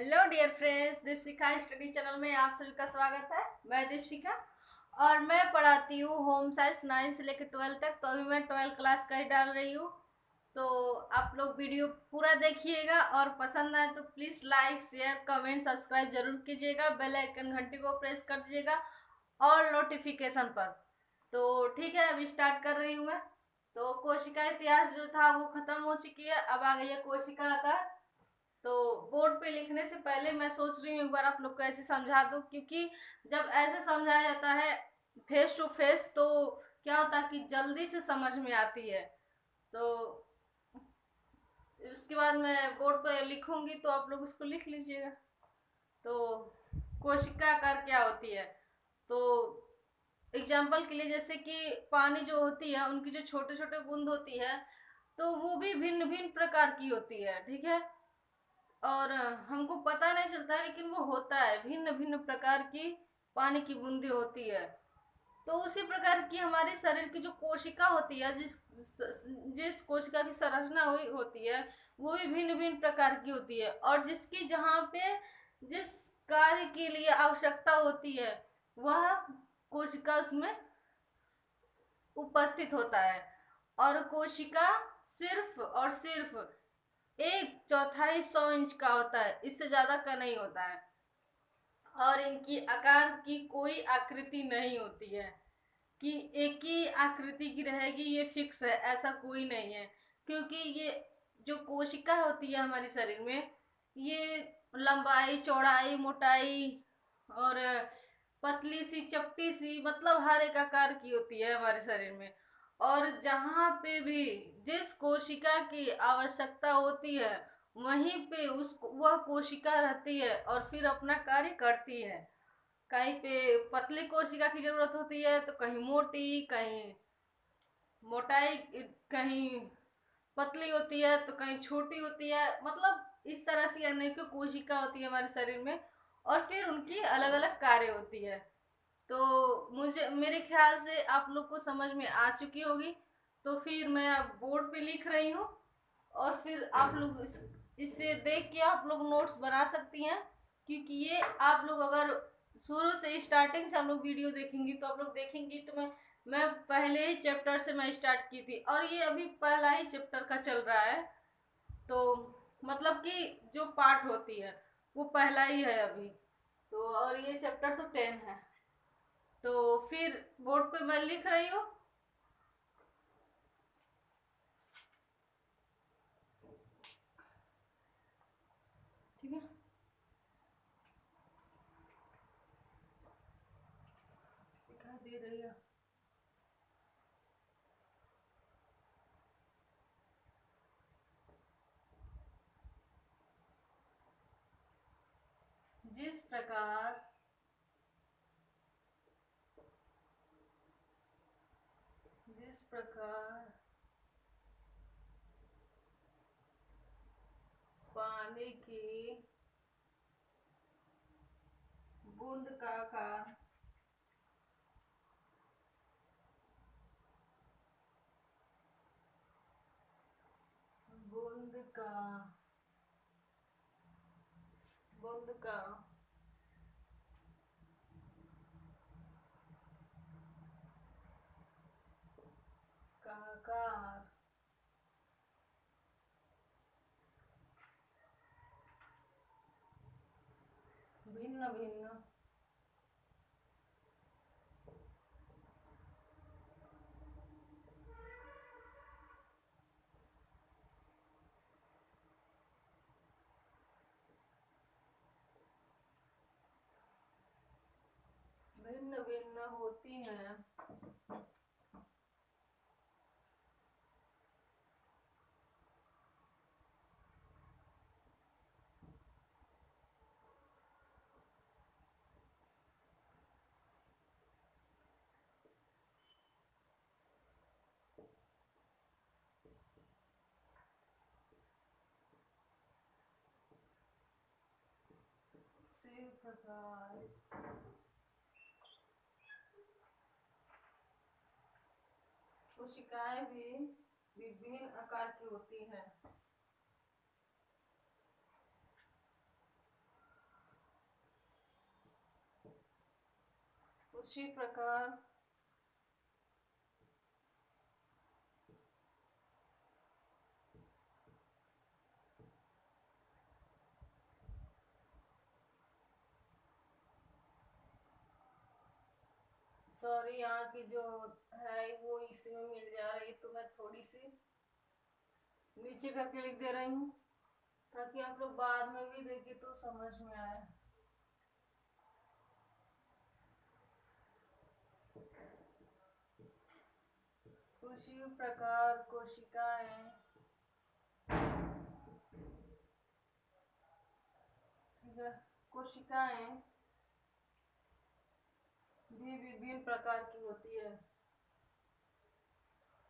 Hello dear friends, Deepshikha study channel में आप सभी का स्वागत है। मैं दीपशिखा और मैं पढ़ाती हूँ होम साइंस 9 से लेकर 12 तक। तो अभी मैं 12 क्लास का ही डाल रही हूँ। तो आप लोग वीडियो पूरा देखिएगा और पसंद आए तो please like share comment subscribe जरूर कीजिएगा। बेल आइकन घंटी को प्रेस कर दीजिएगा और नोटिफिकेशन पर। तो ठीक है, अभी स्टार्ट कर रही हूँ मैं। तो कोशिका इतिहास जो था वो खत्म हो चुकी है, अब आ गई है कोशिका आकार। तो बोर्ड पे लिखने से पहले मैं सोच रही हूँ एक बार आप लोग को ऐसे समझा दूँ, क्योंकि जब ऐसे समझाया जाता है फेस टू फेस तो क्या होता है कि जल्दी से समझ में आती है। तो उसके बाद मैं बोर्ड पे लिखूंगी तो आप लोग उसको लिख लीजिएगा। तो कोशिका आकार क्या होती है, तो एग्जाम्पल के लिए जैसे कि पानी जो होती है उनकी जो छोटे छोटे बूंद होती है तो वो भी भिन्न भिन्न प्रकार की होती है, ठीक है। और हमको पता नहीं चलता है लेकिन वो होता है, भिन्न भिन्न प्रकार की पानी की बूंदी होती है। तो उसी प्रकार की हमारे शरीर की जो कोशिका होती है, जिस जिस कोशिका की संरचना हुई होती है वो भी भिन्न भिन्न प्रकार की होती है, और जिसकी जहाँ पे जिस कार्य के लिए आवश्यकता होती है वह कोशिका उसमें उपस्थित होता है। और कोशिका सिर्फ और सिर्फ 1/4 100 इंच का होता है, इससे ज्यादा का नहीं होता है। और इनकी आकार की कोई आकृति नहीं होती है कि एक ही आकृति की रहेगी, ये फिक्स है, ऐसा कोई नहीं है। क्योंकि ये जो कोशिका होती है हमारे शरीर में, ये लंबाई चौड़ाई मोटाई और पतली सी चपटी सी, मतलब हर एक आकार की होती है हमारे शरीर में। और जहाँ पे भी जिस कोशिका की आवश्यकता होती है वहीं पे उस वह कोशिका रहती है और फिर अपना कार्य करती है। कहीं पे पतली कोशिका की जरूरत होती है तो कहीं मोटी, कहीं मोटाई, कहीं पतली होती है तो कहीं छोटी होती है। मतलब इस तरह से अनेकों कोशिका होती है हमारे शरीर में और फिर उनकी अलग अलग कार्य होती है। तो मुझे मेरे ख्याल से आप लोग को समझ में आ चुकी होगी। तो फिर मैं अब बोर्ड पे लिख रही हूँ और फिर आप लोग इससे देख के आप लोग नोट्स बना सकती हैं। क्योंकि ये आप लोग अगर शुरू से स्टार्टिंग से हम लोग वीडियो देखेंगी तो आप लोग देखेंगी तो मैं पहले ही चैप्टर से मैं स्टार्ट की थी और ये अभी पहला ही चैप्टर का चल रहा है। तो मतलब कि जो पार्ट होती है वो पहला ही है अभी। तो और ये चैप्टर तो 10 है। तो फिर बोर्ड पे मैं लिख रही हूँ। ठीक है, दिखाई दे रही है। जिस प्रकार जिस प्रकार पानी की बूंद का आकार बूंद का बूंद का आकार भिन्न भिन्न भिन्न भिन्न होती हैं। इसी प्रकार कोशिकाएं भी विभिन्न आकार की होती हैं। उसी प्रकार सॉरी, यहाँ की जो है वो इसी में मिल जा रही है, तो मैं थोड़ी सी नीचे करके लिख दे रही हूँ ताकि आप लोग बाद में भी देखें तो समझ में आए। उसी प्रकार कोशिकाएं, ठीक है, कोशिकाएं भी विभिन्न प्रकार की होती है।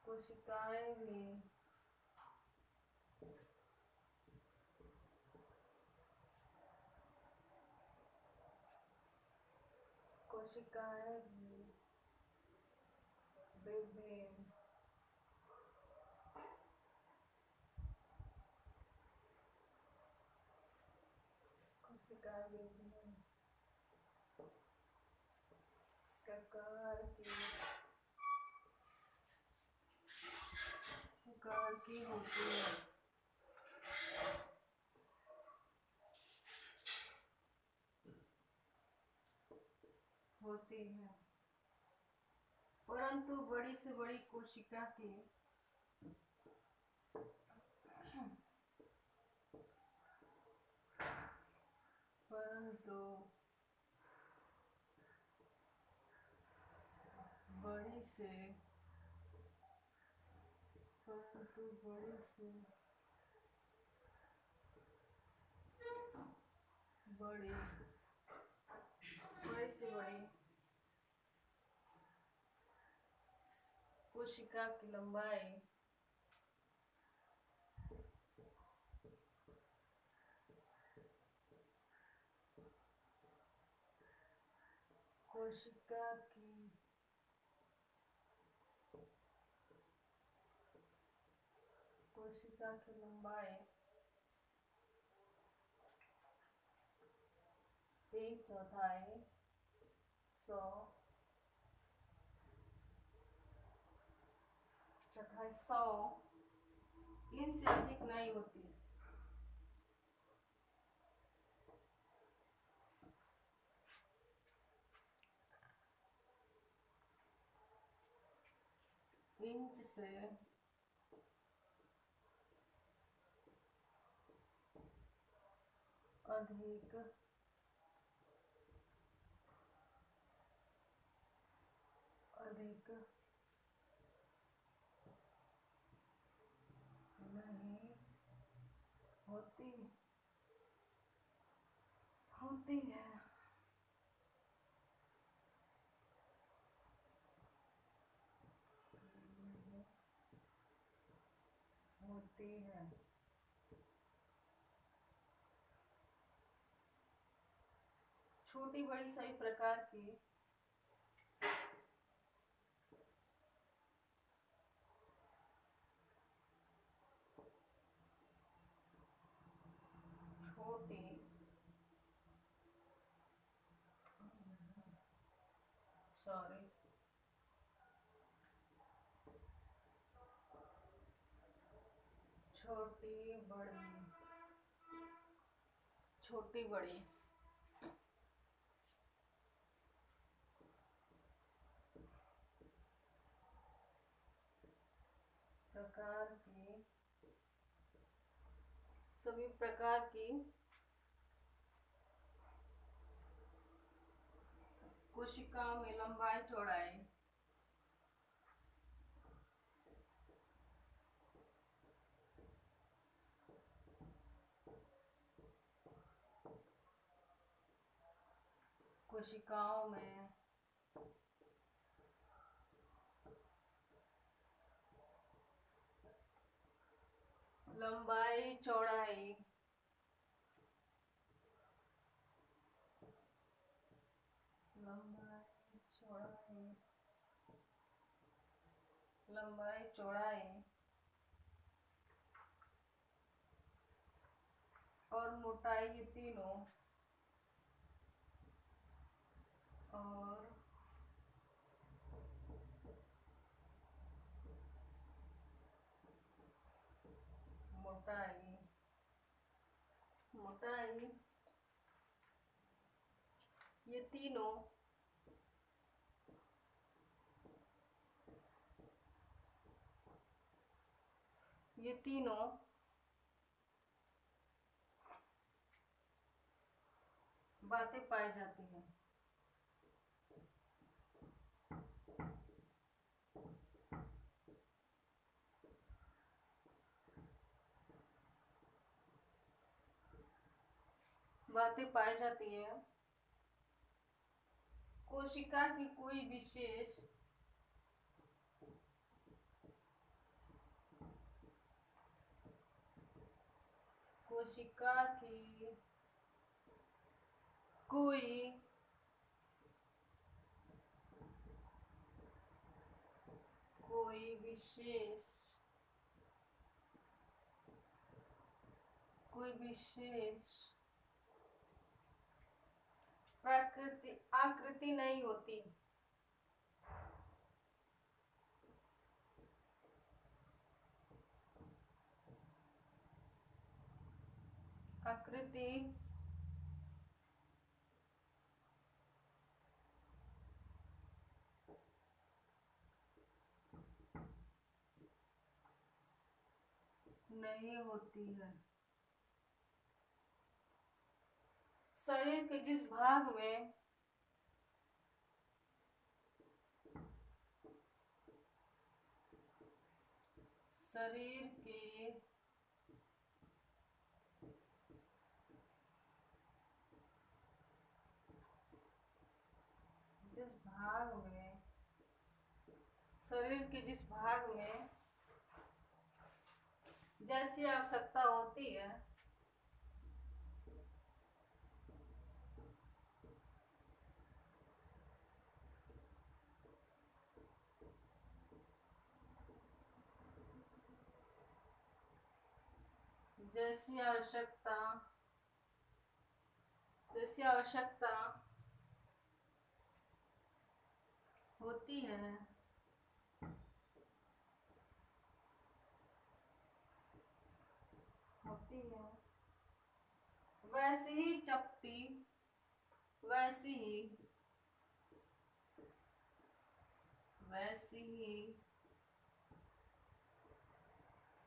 कोशिकाएं भी कोशिकाएं भी विभिन्न कोशिकाएं विभिन्न प्रकार की होती है। परंतु बड़ी से बड़ी कोशिका की परंतु बड़ी से बड़ी कोशिका की लंबाई कोशिका की लंबाई 1/4 100 इनसे अधिक नहीं होती। इंच से अधिक नहीं होती है। छोटी बड़ी सभी प्रकार की छोटी सॉरी छोटी बड़ी प्रकार की सभी प्रकार की कोशिकाओं में लंबाई चौड़ाई कोशिकाओं में लंबाई चौड़ाई और मोटाई, ये तीनों और मोटाई ये तीनों बातें पाई जाती हैं। बातें पाई जाती हैं। कोशिका की कोई विशेष कोशिका की कोई कोई विशेष कोई विशेष प्रकृति आकृति नहीं होती। आकृति नहीं होती है। शरीर के जिस भाग में शरीर के जिस भाग में शरीर के जिस भाग में जैसी आवश्यकता होती है जैसी आवश्यकता होती है वैसी ही चपटी वैसी ही